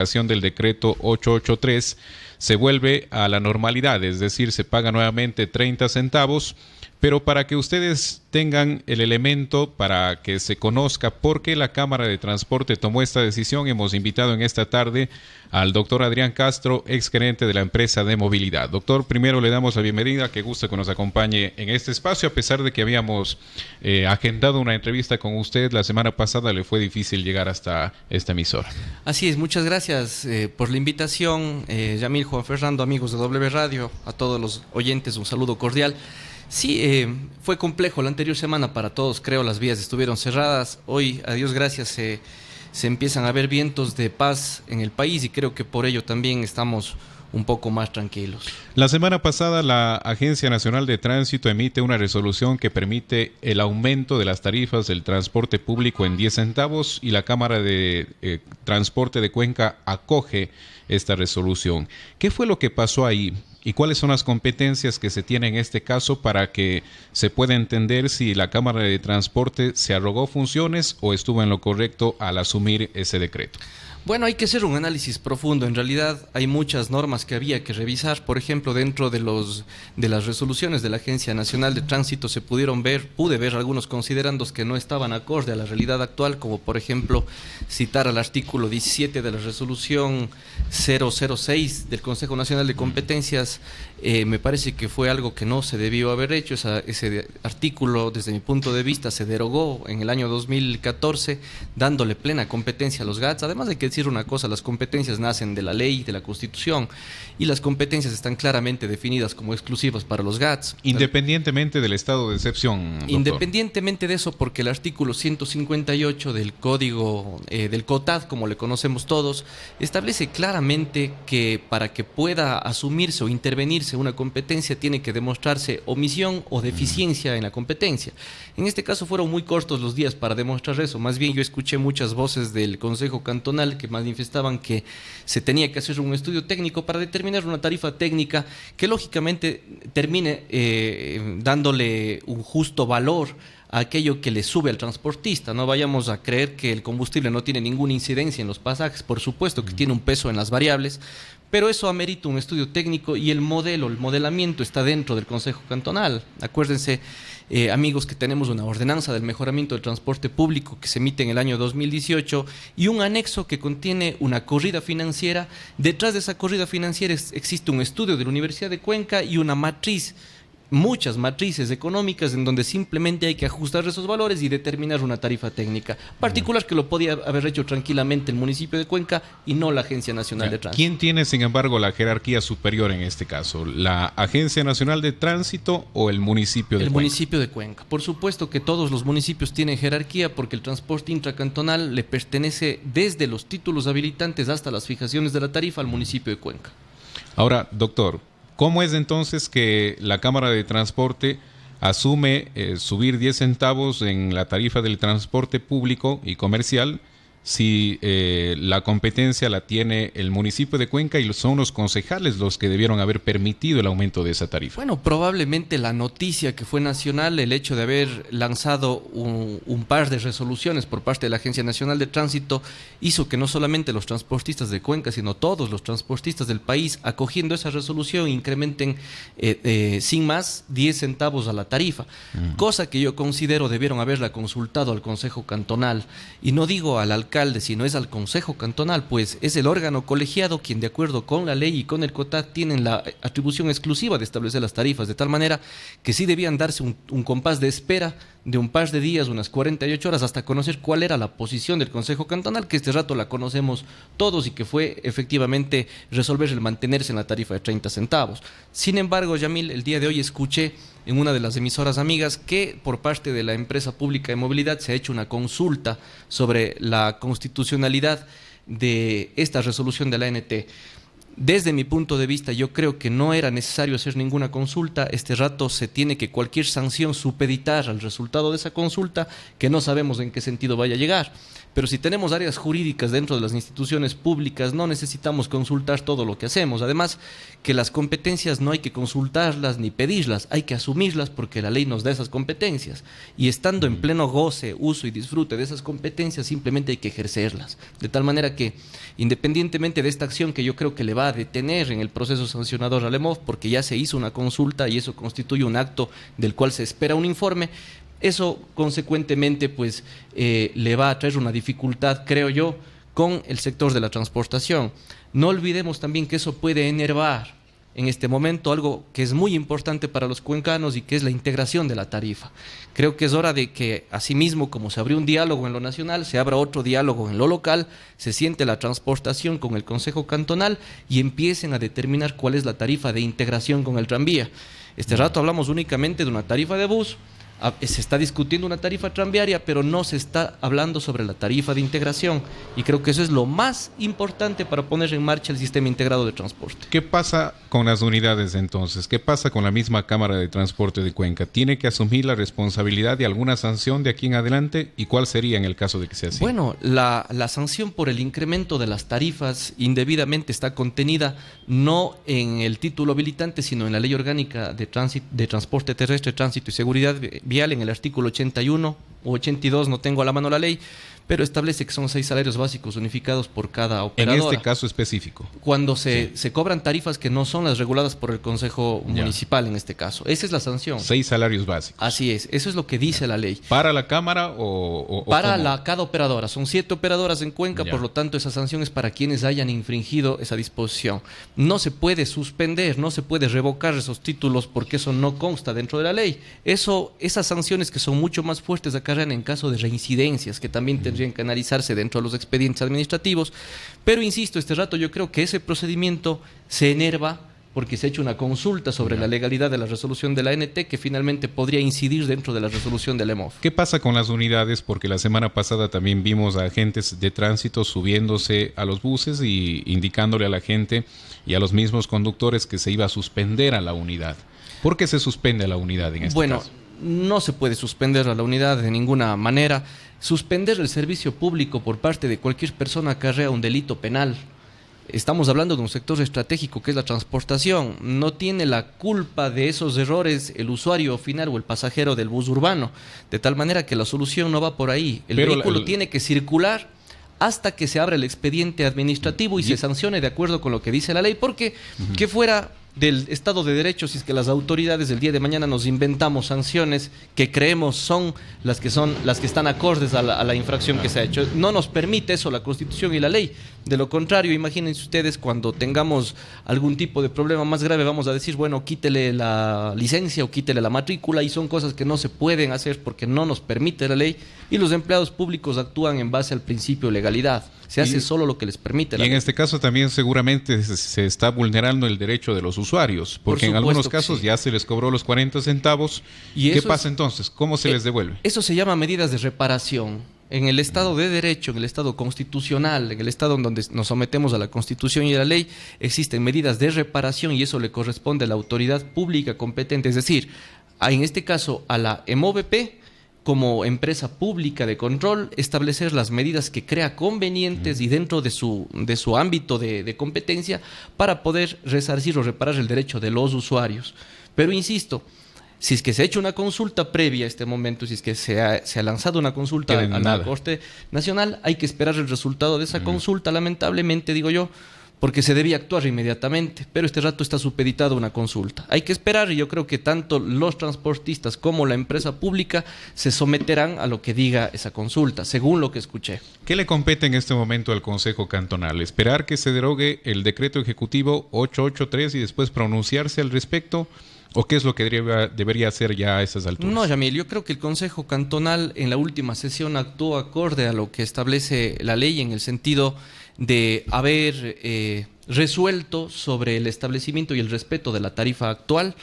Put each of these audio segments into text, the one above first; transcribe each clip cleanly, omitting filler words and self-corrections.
del decreto 883 se vuelve a la normalidad, es decir, se paga nuevamente 30 centavos, pero para que ustedes tengan el elemento para que se conozca por qué la Cámara de Transporte tomó esta decisión, hemos invitado en esta tarde al doctor Adrián Castro, exgerente de la empresa de movilidad. Doctor, primero le damos la bienvenida, qué gusto que nos acompañe en este espacio, a pesar de que habíamos agendado una entrevista con usted la semana pasada, le fue difícil llegar hasta esta emisora. Así es, muchas gracias por la invitación, Yamil, Juan Fernando, amigos de W Radio, a todos los oyentes un saludo cordial. Sí, fue complejo la anterior semana para todos, creo, las vías estuvieron cerradas. Hoy, a Dios gracias, se empiezan a ver vientos de paz en el país y creo que por ello también estamos un poco más tranquilos. La semana pasada la Agencia Nacional de Tránsito emite una resolución que permite el aumento de las tarifas del transporte público en 10 centavos y la Cámara de Transporte de Cuenca acoge esta resolución. ¿Qué fue lo que pasó ahí? ¿Y cuáles son las competencias que se tienen en este caso para que se pueda entender si la Cámara de Transporte se arrogó funciones o estuvo en lo correcto al asumir ese decreto? Bueno, hay que hacer un análisis profundo. En realidad hay muchas normas que había que revisar. Por ejemplo, dentro de las resoluciones de la Agencia Nacional de Tránsito pude ver algunos considerandos que no estaban acorde a la realidad actual, como por ejemplo citar al artículo 17 de la resolución 006 del Consejo Nacional de Competencias. Me parece que fue algo que no se debió haber hecho. Ese artículo, desde mi punto de vista, se derogó en el año 2014, dándole plena competencia a los GATS. Además hay que decir una cosa, las competencias nacen de la ley, de la Constitución, y las competencias están claramente definidas como exclusivas para los GATS. Independientemente del estado de excepción, doctor. Independientemente de eso, porque el artículo 158 del Código del COTAD, como le conocemos todos, establece claramente que para que pueda asumirse o intervenirse una competencia tiene que demostrarse omisión o deficiencia en la competencia. En este caso fueron muy cortos los días para demostrar eso. Más bien yo escuché muchas voces del Consejo Cantonal que manifestaban que se tenía que hacer un estudio técnico para determinar una tarifa técnica que lógicamente termine dándole un justo valor a aquello que le sube al transportista. No vayamos a creer que el combustible no tiene ninguna incidencia en los pasajes, por supuesto que tiene un peso en las variables, pero eso amerita un estudio técnico y el modelamiento está dentro del Consejo Cantonal. Acuérdense, amigos, que tenemos una ordenanza del mejoramiento del transporte público que se emite en el año 2018 y un anexo que contiene una corrida financiera. Detrás de esa corrida financiera existe un estudio de la Universidad de Cuenca y una matriz, muchas matrices económicas en donde simplemente hay que ajustar esos valores y determinar una tarifa técnica particular que lo podía haber hecho tranquilamente el municipio de Cuenca y no la Agencia Nacional de Tránsito. ¿Quién tiene, sin embargo, la jerarquía superior en este caso? ¿La Agencia Nacional de Tránsito o el municipio de Cuenca? El municipio de Cuenca. Por supuesto que todos los municipios tienen jerarquía porque el transporte intracantonal le pertenece desde los títulos habilitantes hasta las fijaciones de la tarifa al municipio de Cuenca. Ahora, doctor, ¿cómo es entonces que la Cámara de Transporte asume subir 10 centavos en la tarifa del transporte público y comercial si la competencia la tiene el municipio de Cuenca y son los concejales los que debieron haber permitido el aumento de esa tarifa? Bueno, probablemente la noticia que fue nacional, el hecho de haber lanzado un par de resoluciones por parte de la Agencia Nacional de Tránsito, hizo que no solamente los transportistas de Cuenca, sino todos los transportistas del país, acogiendo esa resolución, incrementen sin más 10 centavos a la tarifa, cosa que yo considero debieron haberla consultado al Consejo Cantonal, y no digo al alcalde, sino es al Consejo Cantonal, pues es el órgano colegiado quien, de acuerdo con la ley y con el COTAD, tienen la atribución exclusiva de establecer las tarifas, de tal manera que sí debían darse un compás de espera de un par de días, unas 48 horas, hasta conocer cuál era la posición del Consejo Cantonal, que este rato la conocemos todos y que fue efectivamente resolver el mantenerse en la tarifa de 30 centavos. Sin embargo, Yamil, el día de hoy escuché en una de las emisoras amigas que por parte de la empresa pública de movilidad se ha hecho una consulta sobre la constitucionalidad de esta resolución de la ANT. Desde mi punto de vista, yo creo que no era necesario hacer ninguna consulta. Este rato se tiene que cualquier sanción supeditar al resultado de esa consulta, que no sabemos en qué sentido vaya a llegar. Pero si tenemos áreas jurídicas dentro de las instituciones públicas, no necesitamos consultar todo lo que hacemos. Además, que las competencias no hay que consultarlas ni pedirlas, hay que asumirlas porque la ley nos da esas competencias. Y estando en pleno goce, uso y disfrute de esas competencias, simplemente hay que ejercerlas. De tal manera que, independientemente de esta acción que yo creo que le va a detener en el proceso sancionador al EMOF, porque ya se hizo una consulta y eso constituye un acto del cual se espera un informe, eso consecuentemente pues le va a traer una dificultad, creo yo, con el sector de la transportación. No olvidemos también que eso puede enervar en este momento algo que es muy importante para los cuencanos y que es la integración de la tarifa. Creo que es hora de que, asimismo, como se abrió un diálogo en lo nacional, se abra otro diálogo en lo local, se siente la transportación con el Consejo Cantonal y empiecen a determinar cuál es la tarifa de integración con el tranvía. Este rato hablamos únicamente de una tarifa de bus. Se está discutiendo una tarifa tranviaria, pero no se está hablando sobre la tarifa de integración. Y creo que eso es lo más importante para poner en marcha el sistema integrado de transporte. ¿Qué pasa con las unidades entonces? ¿Qué pasa con la misma Cámara de Transporte de Cuenca? ¿Tiene que asumir la responsabilidad de alguna sanción de aquí en adelante? ¿Y cuál sería en el caso de que sea así? Bueno, la sanción por el incremento de las tarifas indebidamente está contenida no en el título habilitante, sino en la Ley Orgánica de Transporte Terrestre, Tránsito y Seguridad Vial, en el artículo 81 o 82, no tengo a la mano la ley, pero establece que son 6 salarios básicos unificados por cada operadora. En este caso específico. Cuando se cobran tarifas que no son las reguladas por el Consejo Municipal en este caso. Esa es la sanción. 6 salarios básicos. Así es, eso es lo que dice la ley. ¿Para la Cámara o para cada operadora? Son 7 operadoras en Cuenca, por lo tanto esa sanción es para quienes hayan infringido esa disposición. No se puede suspender, no se puede revocar esos títulos porque eso no consta dentro de la ley. Esas sanciones que son mucho más fuertes acarrean en caso de reincidencias, que también tendrían que analizarse dentro de los expedientes administrativos, pero insisto, este rato yo creo que ese procedimiento se enerva porque se ha hecho una consulta sobre la legalidad de la resolución de la ANT que finalmente podría incidir dentro de la resolución del EMOF. ¿Qué pasa con las unidades? Porque la semana pasada también vimos a agentes de tránsito subiéndose a los buses y indicándole a la gente y a los mismos conductores que se iba a suspender a la unidad. ¿Por qué se suspende a la unidad en este caso? No se puede suspender a la unidad de ninguna manera. Suspender el servicio público por parte de cualquier persona acarrea un delito penal. Estamos hablando de un sector estratégico que es la transportación. No tiene la culpa de esos errores el usuario final o el pasajero del bus urbano. De tal manera que la solución no va por ahí. El vehículo tiene que circular hasta que se abra el expediente administrativo y se sancione de acuerdo con lo que dice la ley. Porque que fuera del Estado de Derecho, si es que las autoridades del día de mañana nos inventamos sanciones que creemos son las que están acordes a la infracción que se ha hecho. No nos permite eso la Constitución y la ley. De lo contrario, imagínense ustedes cuando tengamos algún tipo de problema más grave, vamos a decir, bueno, quítele la licencia o quítele la matrícula, y son cosas que no se pueden hacer porque no nos permite la ley, y los empleados públicos actúan en base al principio de legalidad. Se hace solo lo que les permite la ley. Y en este caso también seguramente se está vulnerando el derecho de los usuarios, porque en algunos casos ya se les cobró los 40 centavos. ¿Y qué pasa entonces? ¿Cómo se les devuelve? Eso se llama medidas de reparación. En el Estado de Derecho, en el Estado constitucional, en el Estado en donde nos sometemos a la Constitución y a la ley, existen medidas de reparación y eso le corresponde a la autoridad pública competente, es decir, en este caso a la EMOVP, como empresa pública de control, establecer las medidas que crea convenientes y dentro de su ámbito de competencia para poder resarcir o reparar el derecho de los usuarios. Pero insisto, si es que se ha hecho una consulta previa a este momento, si es que se ha lanzado una consulta a la Corte Nacional, hay que esperar el resultado de esa consulta, lamentablemente, digo yo, porque se debía actuar inmediatamente, pero este rato está supeditado a una consulta. Hay que esperar y yo creo que tanto los transportistas como la empresa pública se someterán a lo que diga esa consulta, según lo que escuché. ¿Qué le compete en este momento al Consejo Cantonal? ¿Esperar que se derogue el decreto ejecutivo 883 y después pronunciarse al respecto? ¿O qué es lo que debería hacer ya a esas alturas? No, Yamil, yo creo que el Consejo Cantonal en la última sesión actuó acorde a lo que establece la ley en el sentido de haber resuelto sobre el establecimiento y el respeto de la tarifa actual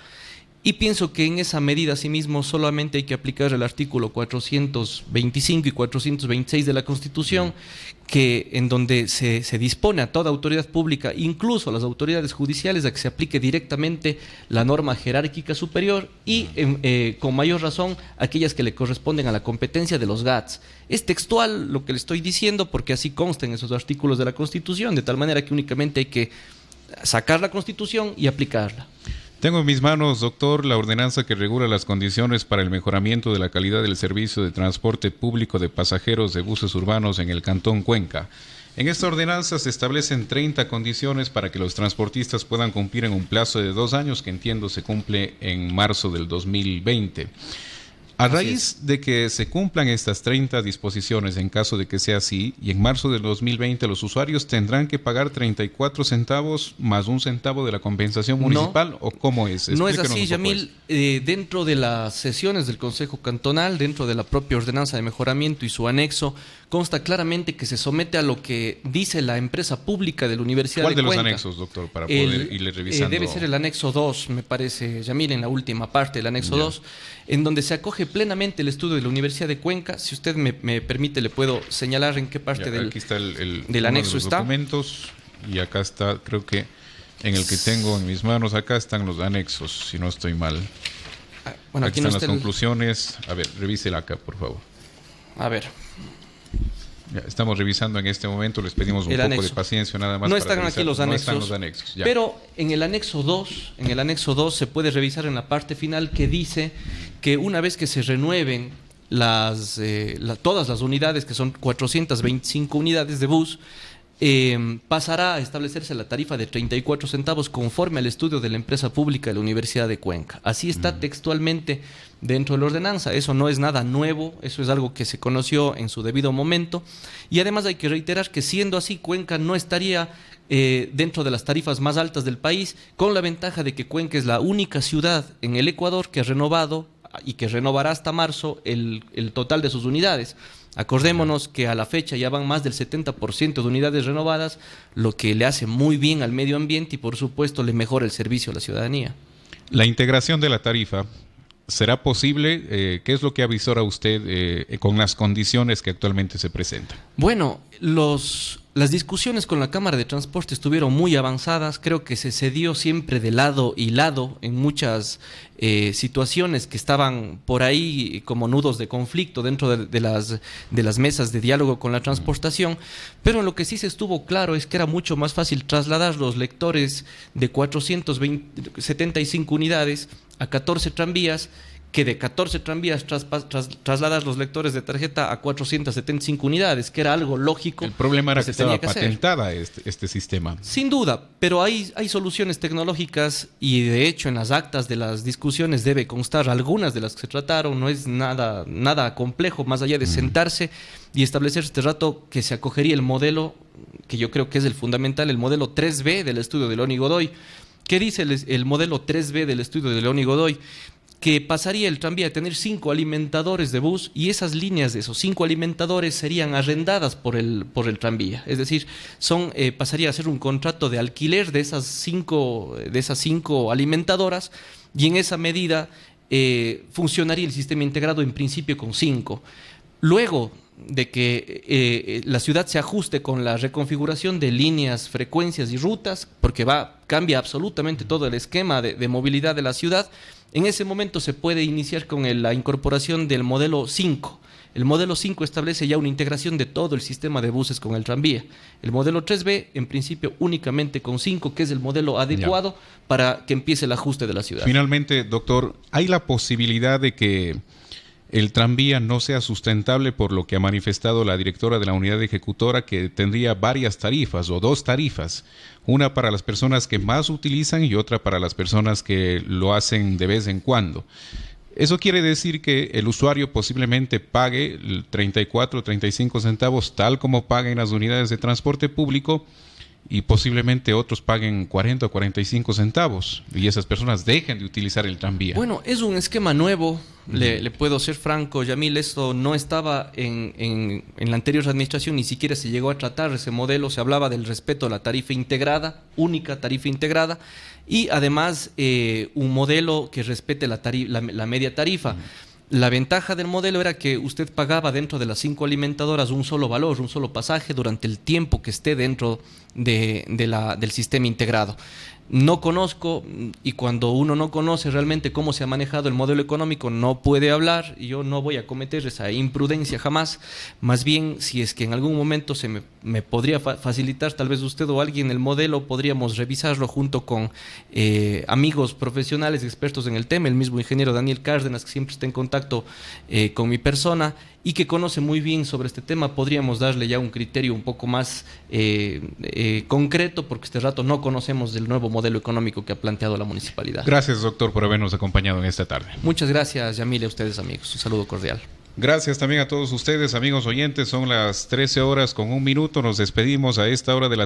Y pienso que en esa medida, asimismo, solamente hay que aplicar el artículo 425 y 426 de la Constitución, que en donde se dispone a toda autoridad pública, incluso a las autoridades judiciales, a que se aplique directamente la norma jerárquica superior y, con mayor razón, aquellas que le corresponden a la competencia de los GATS. Es textual lo que le estoy diciendo porque así consta en esos artículos de la Constitución, de tal manera que únicamente hay que sacar la Constitución y aplicarla. Tengo en mis manos, doctor, la ordenanza que regula las condiciones para el mejoramiento de la calidad del servicio de transporte público de pasajeros de buses urbanos en el Cantón Cuenca. En esta ordenanza se establecen 30 condiciones para que los transportistas puedan cumplir en un plazo de 2 años, que entiendo se cumple en marzo del 2020. A raíz de que se cumplan estas 30 disposiciones, en caso de que sea así, y en marzo del 2020 los usuarios tendrán que pagar 34 centavos más 1 centavo de la compensación municipal, ¿o cómo es? No es así, Yamil. Dentro de las sesiones del Consejo Cantonal, dentro de la propia ordenanza de mejoramiento y su anexo, consta claramente que se somete a lo que dice la empresa pública de la Universidad de Cuenca. ¿Cuál de los anexos, doctor, para poder irle revisando? Debe ser el anexo 2, me parece, Yamil, en la última parte del anexo 2, en donde se acoge plenamente el estudio de la Universidad de Cuenca. Si usted me permite, le puedo señalar en qué parte aquí está del anexo de los está. Documentos, y acá está, creo que en el que tengo en mis manos, acá están los anexos, si no estoy mal. Bueno, aquí están las conclusiones. A ver, revísela acá, por favor. A ver. Ya, estamos revisando en este momento, les pedimos un poco de paciencia nada más. No están aquí los anexos. No están los anexos. Ya. Pero en el anexo 2 se puede revisar en la parte final que dice que una vez que se renueven todas las unidades, que son 425 unidades de bus, pasará a establecerse la tarifa de 34 centavos conforme al estudio de la empresa pública de la Universidad de Cuenca. Así está textualmente dentro de la ordenanza. Eso no es nada nuevo, eso es algo que se conoció en su debido momento. Y además hay que reiterar que, siendo así, Cuenca no estaría dentro de las tarifas más altas del país, con la ventaja de que Cuenca es la única ciudad en el Ecuador que ha renovado y que renovará hasta marzo el total de sus unidades. Acordémonos que a la fecha ya van más del 70% de unidades renovadas, lo que le hace muy bien al medio ambiente y, por supuesto, le mejora el servicio a la ciudadanía. La integración de la tarifa, ¿será posible? ¿Qué es lo que avisora usted con las condiciones que actualmente se presentan? Bueno, las discusiones con la Cámara de Transporte estuvieron muy avanzadas. Creo que se cedió siempre de lado y lado en muchas situaciones que estaban por ahí como nudos de conflicto dentro de las mesas de diálogo con la transportación. Pero lo que sí se estuvo claro es que era mucho más fácil trasladar los lectores de 475 unidades a 14 tranvías, que de 14 tranvías trasladar los lectores de tarjeta a 475 unidades, que era algo lógico. El problema era que estaba patentada este sistema. Sin duda, pero hay soluciones tecnológicas, y de hecho en las actas de las discusiones debe constar algunas de las que se trataron. No es nada complejo, más allá de sentarse y establecer este rato que se acogería el modelo, que yo creo que es el fundamental, el modelo 3B del estudio de León y Godoy. ¿Qué dice el modelo 3B del estudio de León y Godoy? Que pasaría el tranvía a tener 5 alimentadores de bus, y esas líneas de esos 5 alimentadores serían arrendadas por el tranvía. Es decir, pasaría a ser un contrato de alquiler de esas cinco alimentadoras, y en esa medida funcionaría el sistema integrado en principio con 5. Luego de que la ciudad se ajuste con la reconfiguración de líneas, frecuencias y rutas, porque cambia absolutamente todo el esquema de movilidad de la ciudad, en ese momento se puede iniciar con la incorporación del modelo 5. El modelo 5 establece ya una integración de todo el sistema de buses con el tranvía. El modelo 3B, en principio, únicamente con 5, que es el modelo adecuado para que empiece el ajuste de la ciudad. Finalmente, doctor, ¿hay la posibilidad de que el tranvía no sea sustentable, por lo que ha manifestado la directora de la unidad ejecutora, que tendría varias tarifas o 2 tarifas, una para las personas que más utilizan y otra para las personas que lo hacen de vez en cuando? Eso quiere decir que el usuario posiblemente pague 34 o 35 centavos tal como paga en las unidades de transporte público, y posiblemente otros paguen 40 o 45 centavos y esas personas dejen de utilizar el tranvía. Bueno, es un esquema nuevo, le puedo ser franco, Yamil, esto no estaba en la anterior administración, ni siquiera se llegó a tratar ese modelo, se hablaba del respeto a la tarifa integrada, única tarifa integrada, y además un modelo que respete la media tarifa. La ventaja del modelo era que usted pagaba dentro de las 5 alimentadoras un solo valor, un solo pasaje durante el tiempo que esté dentro del sistema integrado. No conozco, y cuando uno no conoce realmente cómo se ha manejado el modelo económico, no puede hablar, y yo no voy a cometer esa imprudencia jamás. Más bien, si es que en algún momento me podría facilitar, tal vez usted o alguien, el modelo, podríamos revisarlo junto con amigos profesionales, expertos en el tema, el mismo ingeniero Daniel Cárdenas, que siempre está en contacto con mi persona y que conoce muy bien sobre este tema, podríamos darle ya un criterio un poco más concreto, porque este rato no conocemos del nuevo modelo económico que ha planteado la municipalidad. Gracias, doctor, por habernos acompañado en esta tarde. Muchas gracias, Yamil, a ustedes, amigos. Un saludo cordial. Gracias también a todos ustedes, amigos oyentes. Son las 13 horas con 1 minuto. Nos despedimos a esta hora de la tarde.